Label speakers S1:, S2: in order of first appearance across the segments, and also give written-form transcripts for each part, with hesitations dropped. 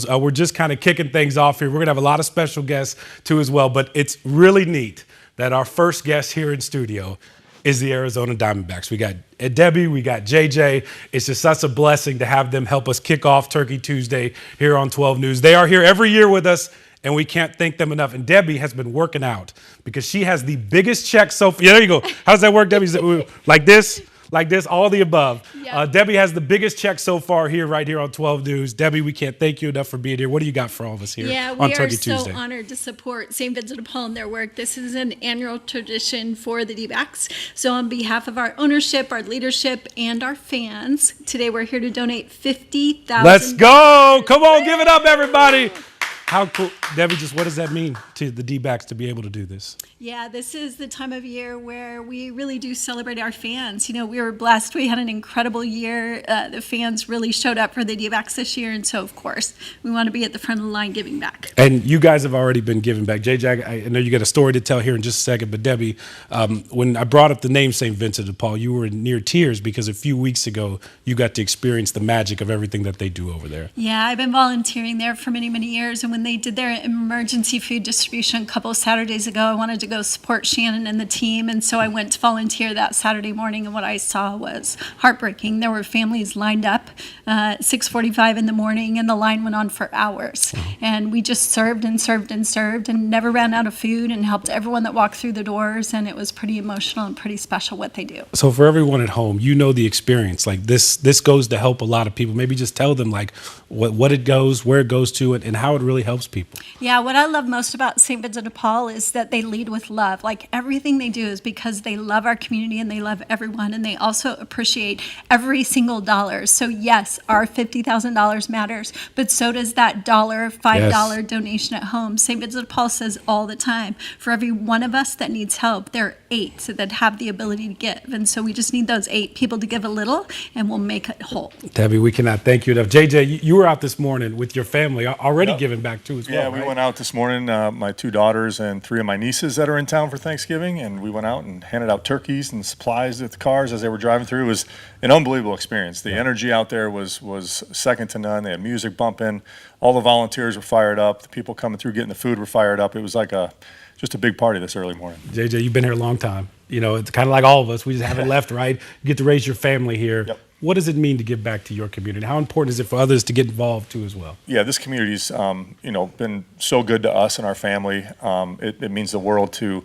S1: We're just kind of kicking things off here. We're going to have a lot of special guests too as well, but it's really neat that our first guest here in studio is the Arizona Diamondbacks. We got Debbie, we got JJ. It's just such a blessing to have them help us kick off Turkey Tuesday here on 12 News. They are here every year with us, and we can't thank them enough. And Debbie has been working out because she has the biggest check so far. Yeah, there you go. How does that work, Debbie? Like this? Like this, all the above. Yep. Debbie has the biggest check so far right here on 12 News. Debbie, we can't thank you enough for being here. What do you got for all of us here on Turkey Tuesday?
S2: Yeah, we are so honored to support St. Vincent de Paul and their work. This is an annual tradition for the D-backs. So on behalf of our ownership, our leadership, and our fans, today we're here to donate $50,000.
S1: Let's go. Come on, give it up, everybody. How cool. Debbie, just what does that mean to the D-backs to be able to do this?
S2: Yeah, this is the time of year where we really do celebrate our fans. You know, we were blessed. We had an incredible year. The fans really showed up for the D-backs this year. And so, of course, we want to be at the front of the line giving back.
S1: And you guys have already been giving back. JJ, I know you got a story to tell here in just a second. But, Debbie, when I brought up the name St. Vincent de Paul, you were near tears because a few weeks ago you got to experience the magic of everything that they do over there.
S2: Yeah, I've been volunteering there for many, many years. And when they did their emergency food distribution a couple of Saturdays ago, I wanted to go support Shannon and the team, and so I went to volunteer that Saturday morning, and what I saw was heartbreaking. There were families lined up 6:45 in the morning, and the line went on for hours. And we just served and served and served and never ran out of food and helped everyone that walked through the doors, and it was pretty emotional and pretty special what they do.
S1: So for everyone at home, you know the experience. Like this goes to help a lot of people. Maybe just tell them like what it goes, where it goes to, and how it really helps people.
S2: Yeah, what I love most about St. Vincent de Paul is that they lead with love. Like everything they do is because they love our community and they love everyone, and they also appreciate every single dollar. So yes, our $50,000 matters, but so does that $5 donation at home. St. Vincent de Paul says all the time, for every one of us that needs help, there are 8 that have the ability to give. And so we just need those 8 people to give a little, and we'll make it whole.
S1: Debbie, we cannot thank you enough. JJ, you were out this morning with your family, already giving back too as well.
S3: Yeah, we went out this morning, my 2 daughters and 3 of my nieces that are in town for Thanksgiving, and we went out and handed out turkeys and supplies at the cars as they were driving through. It was an unbelievable experience. The energy out there was second to none. They had music bumping. All the volunteers were fired up. The people coming through getting the food were fired up. It was like just a big party this early morning.
S1: JJ, you've been here a long time. You know, it's kind of like all of us. We just haven't left, right? You get to raise your family here. Yep. What does it mean to give back to your community? How important is it for others to get involved too as well?
S3: Yeah, this community's been so good to us and our family. It means the world to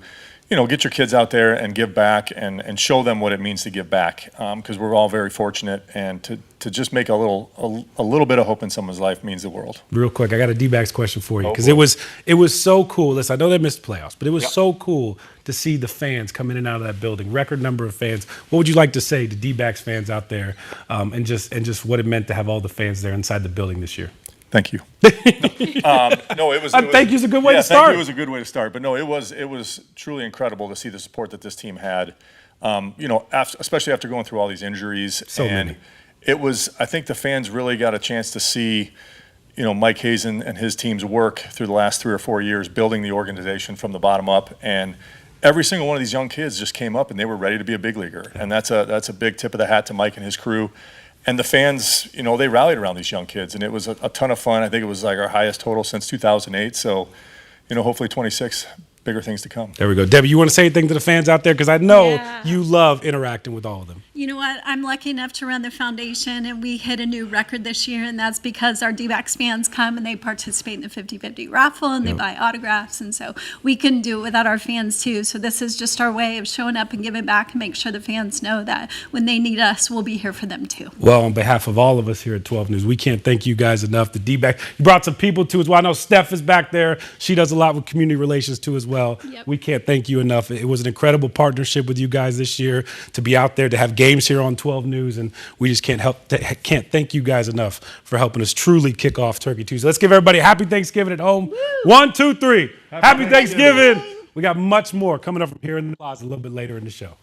S3: get your kids out there and give back and show them what it means to give back, because we're all very fortunate, and to just make a little bit of hope in someone's life means the world.
S1: Real quick, I got a D-backs question for you, because it was so cool. Listen, I know they missed playoffs, but it was so cool to see the fans come in and out of that building. Record number of fans. What would you like to say to D-backs fans out there, and just what it meant to have all the fans there inside the building this year?
S3: Thank you. No, it was.
S1: Thank you is a good way to start.
S3: Thank you was a good way to start. But no, it was truly incredible to see the support that this team had. Especially after going through all these injuries.
S1: So many.
S3: It was. I think the fans really got a chance to see, Mike Hazen and his team's work through the last 3 or 4 years, building the organization from the bottom up, and every single one of these young kids just came up and they were ready to be a big leaguer, and that's a big tip of the hat to Mike and his crew. And the fans, they rallied around these young kids, and it was a ton of fun. I think it was like our highest total since 2008. So, hopefully 26 bigger things to come.
S1: There we go. Debbie, you want to say anything to the fans out there? Because I know you love interacting with all of them.
S2: You know what? I'm lucky enough to run the foundation, and we hit a new record this year, and that's because our D-backs fans come and they participate in the 50-50 raffle, and they buy autographs, and so we couldn't do it without our fans too. So this is just our way of showing up and giving back and make sure the fans know that when they need us, we'll be here for them too.
S1: Well, on behalf of all of us here at 12 News, we can't thank you guys enough. The D-backs, you brought some people too as well. I know Steph is back there. She does a lot with community relations too as well. Yep. We can't thank you enough. It was an incredible partnership with you guys this year to be out there, to have games here on 12 News, and we just can't thank you guys enough for helping us truly kick off Turkey Tuesday. Let's give everybody a happy Thanksgiving at home. Woo! 1, 2, 3. Happy Thanksgiving. We got much more coming up from here in the closet a little bit later in the show.